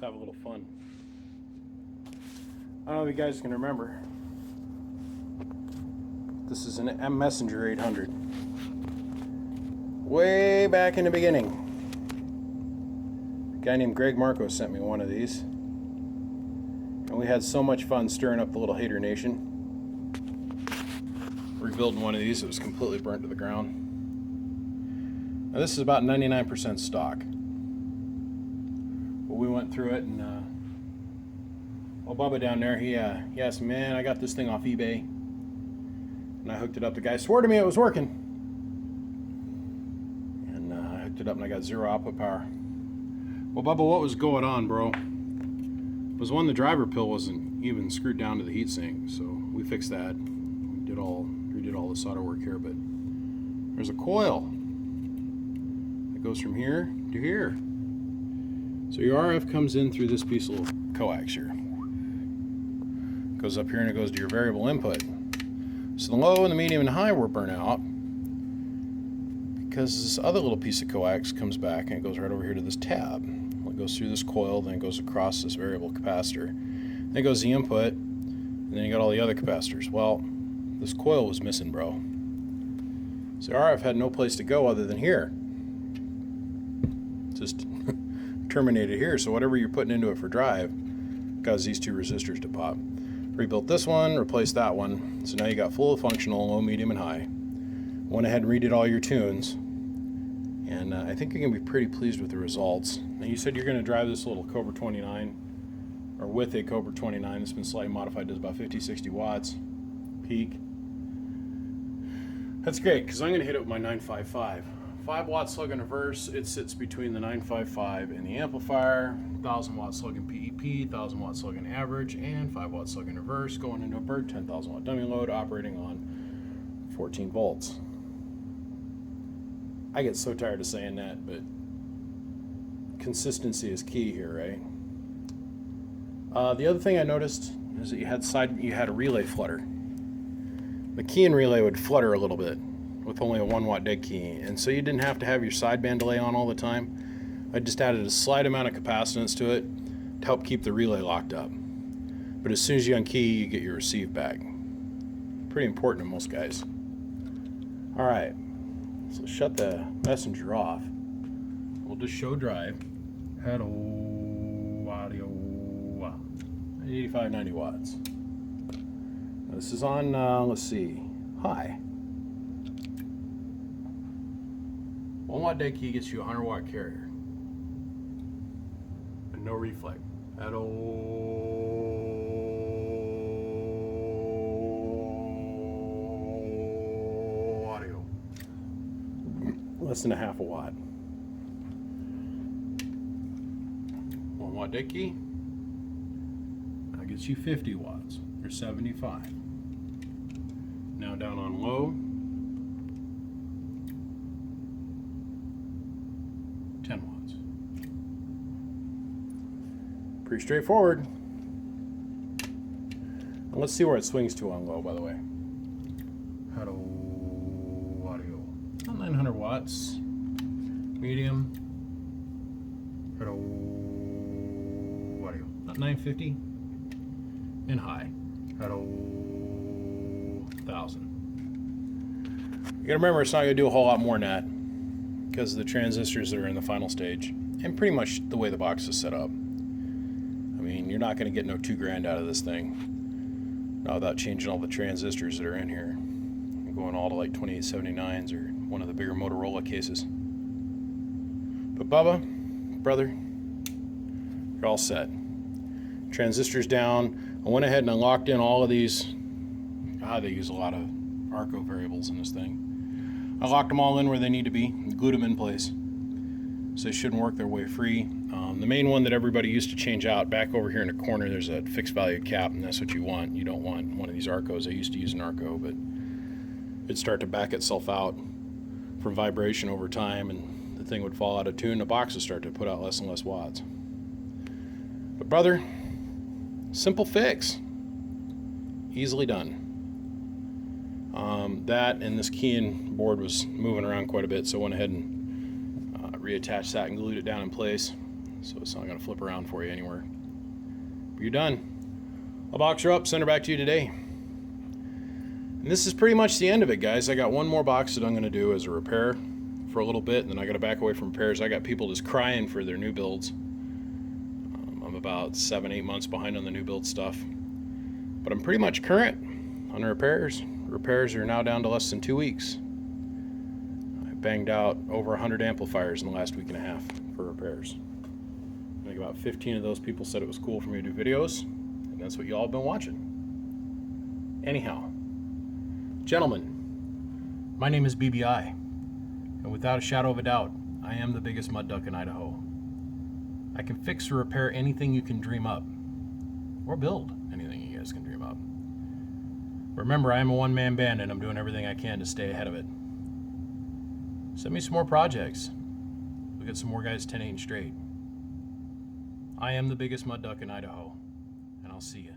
have a little fun. I don't know if you guys can remember. This is an M Messenger 800. Way back in the beginning, a guy named Greg Marco sent me one of these. And we had so much fun stirring up the little hater nation. Rebuilding one of these, it was completely burnt to the ground. Now this is about 99% stock. But we went through it, and Bubba down there, he asked me, man, I got this thing off eBay. And I hooked it up. The guy swore to me it was working. And I hooked it up and I got zero output power. Well, Bubba, what was going on, bro? Was one, the driver pill wasn't even screwed down to the heatsink, so we fixed that. We redid all the solder work here, but there's a coil that goes from here to here. So your RF comes in through this piece of little coax here. Goes up here and it goes to your variable input. So the low and the medium and high were burnt out because this other little piece of coax comes back and it goes right over here to this tab. It goes through this coil, then it goes across this variable capacitor. Then it goes the input, and then you got all the other capacitors. Well, this coil was missing, bro. So RF had no place to go other than here. Just terminated here, so whatever you're putting into it for drive caused these two resistors to pop. Rebuilt this one, replaced that one, so now you got full functional low, medium, and high. Went ahead and redid all your tunes, and I think you're going to be pretty pleased with the results. Now you said you're going to drive this little Cobra 29, or with a Cobra 29. It's been slightly modified, does about 50-60 watts peak. That's great, because I'm going to hit it with my 955. 5 watt slug and reverse, it sits between the 955 and the amplifier, 1000 watt slug and PEP, 1000 watt slug and average, and 5 watt slug and reverse going into a bird, 10,000 watt dummy load operating on 14 volts. I get so tired of saying that, but consistency is key here, right? The other thing I noticed is that you had a relay flutter. The key and relay would flutter a little bit with only a 1 watt dead key, and so you didn't have to have your sideband delay on all the time. I just added a slight amount of capacitance to it to help keep the relay locked up. But as soon as you unkey, you get your receive back. Pretty important to most guys. All right, so shut the messenger off. We'll just show drive. Hello, audio, 85, 90 watts. This is on, let's see, high. 1 watt dead key gets you a 100 watt carrier. And no reflect. At all audio. Less than a half a watt. 1 watt dead key. That gets you 50 watts or 75. Now down on low. 10 watts. Pretty straightforward. And let's see where it swings to on low, by the way. Hello, audio. About 900 watts. Medium. Hello, audio. About 950. And high. Hello, 1000. You gotta remember, it's not gonna do a whole lot more than that, because of the transistors that are in the final stage and pretty much the way the box is set up. I mean, you're not going to get no $2,000 out of this thing, not without changing all the transistors that are in here and going all to like 2879s or one of the bigger Motorola cases. But Bubba, brother, you're all set. Transistors down. I went ahead and I locked in all of these. They use a lot of Arco variables in this thing. I locked them all in where they need to be and glued them in place, so they shouldn't work their way free. The main one that everybody used to change out, back over here in the corner, there's a fixed value cap, and that's what you want. You don't want one of these Arcos. I used to use an Arco, but it'd start to back itself out from vibration over time, and the thing would fall out of tune. The box would start to put out less and less watts. But brother, simple fix, easily done. That and this keying board was moving around quite a bit, so I went ahead and reattached that and glued it down in place. so it's not going to flip around for you anywhere. But you're done. I'll box her up, send her back to you today. And this is pretty much the end of it, guys. I got one more box that I'm going to do as a repair for a little bit, and then I got to back away from repairs. I got people just crying for their new builds. I'm about 7-8 months behind on the new build stuff, but I'm pretty much current on repairs. Repairs are now down to less than 2 weeks. I banged out over 100 amplifiers in the last week and a half for repairs. I think about 15 of those people said it was cool for me to do videos, and that's what y'all have been watching. Anyhow, gentlemen, my name is BBI, and without a shadow of a doubt, I am the biggest mud duck in Idaho. I can fix or repair anything you can dream up, or build anything you guys can dream up. Remember, I am a one-man band, and I'm doing everything I can to stay ahead of it. Send me some more projects. We'll get some more guys 10-8 straight. I am the biggest mud duck in Idaho, and I'll see you.